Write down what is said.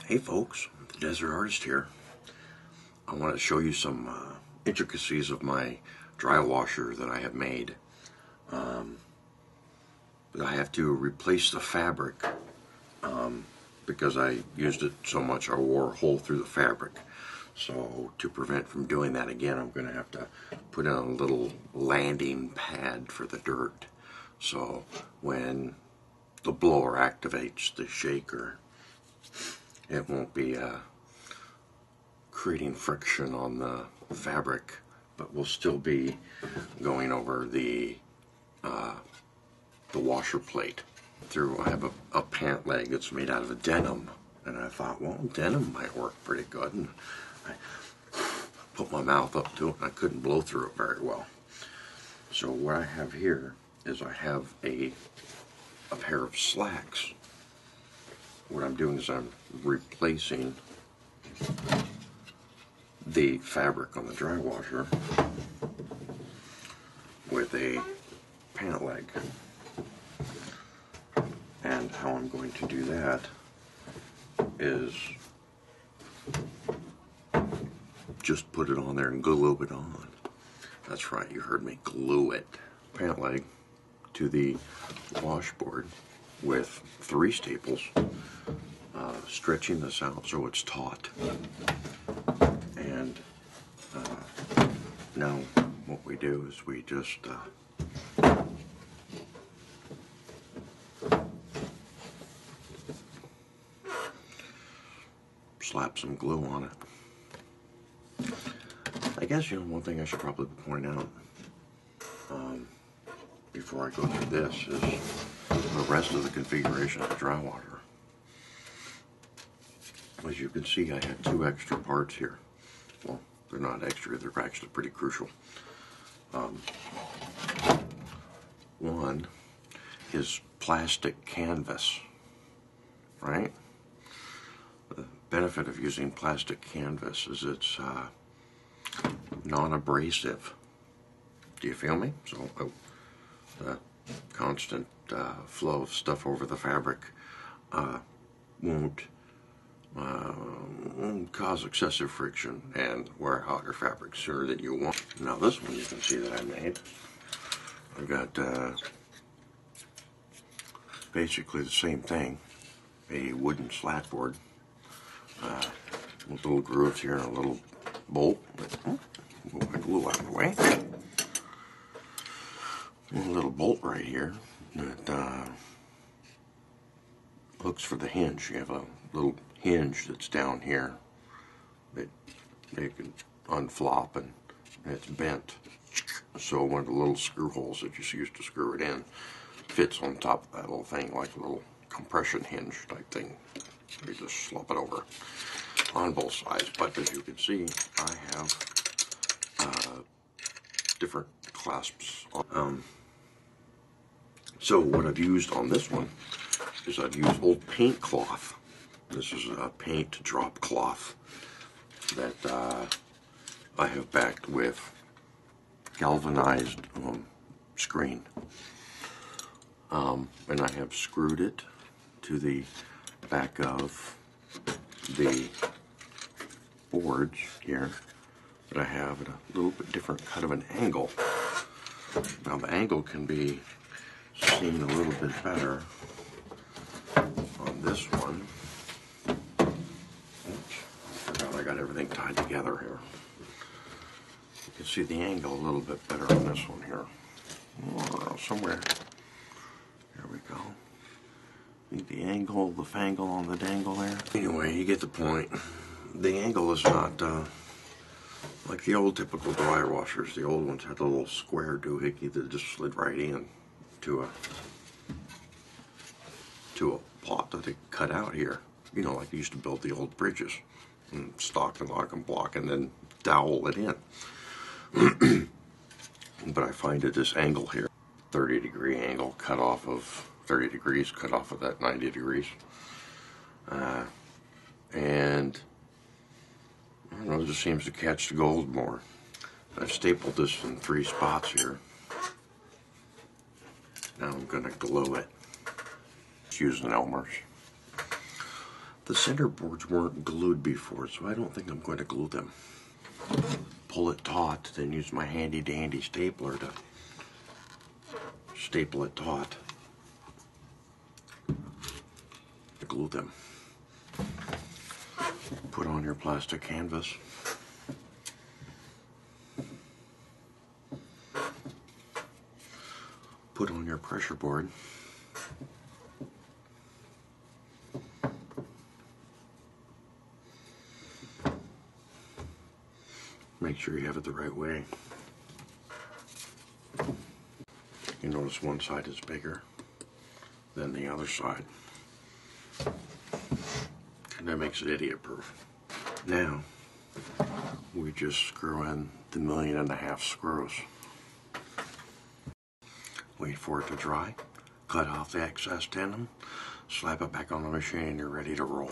Hey folks, the Desert Artist here. I want to show you some intricacies of my dry washer that I have made. I have to replace the fabric because I used it so much I wore a hole through the fabric. So to prevent from doing that again, I'm going to have to put in a little landing pad for the dirt. So when the blower activates the shaker, it won't be creating friction on the fabric, but we'll still be going over the washer plate. I have a pant leg that's made out of a denim, and I thought, well, denim might work pretty good, and I put my mouth up to it, and I couldn't blow through it very well. So what I have here is I have a pair of slacks. What I'm doing is I'm replacing the fabric on the dry washer with a pant leg. And how I'm going to do that is just put it on there and glue it on. That's right, you heard me, glue it. Pant leg to the washboard with 3 staples, stretching this out so it's taut. And now what we do is we just slap some glue on it. I guess, one thing I should probably point out before I go through this is the rest of the configuration of the dry washer. As you can see, I had 2 extra parts here. Well, they're not extra, they're actually pretty crucial. One is plastic canvas, right? The benefit of using plastic canvas is it's non-abrasive. Do you feel me? So the constant flow of stuff over the fabric won't cause excessive friction and wear out your fabric sooner than you want. Now this one you can see that I made. I've got basically the same thing, a wooden slat board with little grooves here and a little bolt. Move my glue out of the way. A little bolt right here that hooks for the hinge. You have a little hinge that's down here that you can unflop, and it's bent. So one of the little screw holes that you use to screw it in fits on top of that little thing, like a little compression hinge type thing. You just slop it over on both sides. But as you can see, I have different clasps. So what I've used on this one is I've used old paint cloth. This is a paint drop cloth that I have backed with galvanized screen. And I have screwed it to the back of the boards here, but I have at a little bit different kind of an angle. Now the angle can be seen a little bit better on this one. Oops, I forgot I got everything tied together here. You can see the angle a little bit better on this one here. Somewhere. There we go. Think the angle, the fangle on the dangle there. Anyway, you get the point. The angle is not like the old typical dryer washers. The old ones had a little square doohickey that just slid right in to a pot that they cut out here. Like they used to build the old bridges, and stock and lock and block, and then dowel it in. But I find at this angle here, 30-degree angle cut off of 30 degrees, cut off of that 90 degrees, and I don't know, it just seems to catch the gold more. I've stapled this in 3 spots here. Now I'm going to glue it. Just using Elmer's. The center boards weren't glued before, so I don't think I'm going to glue them. Pull it taut, then use my handy dandy stapler to staple it taut to glue them. Put on your plastic canvas. Put on your pressure board. Make sure you have it the right way. You notice one side is bigger than the other side. And that makes it idiot-proof. Now, we just screw in the 1.5 million screws. Wait for it to dry, cut off the excess tenon, slap it back on the machine, and you're ready to roll.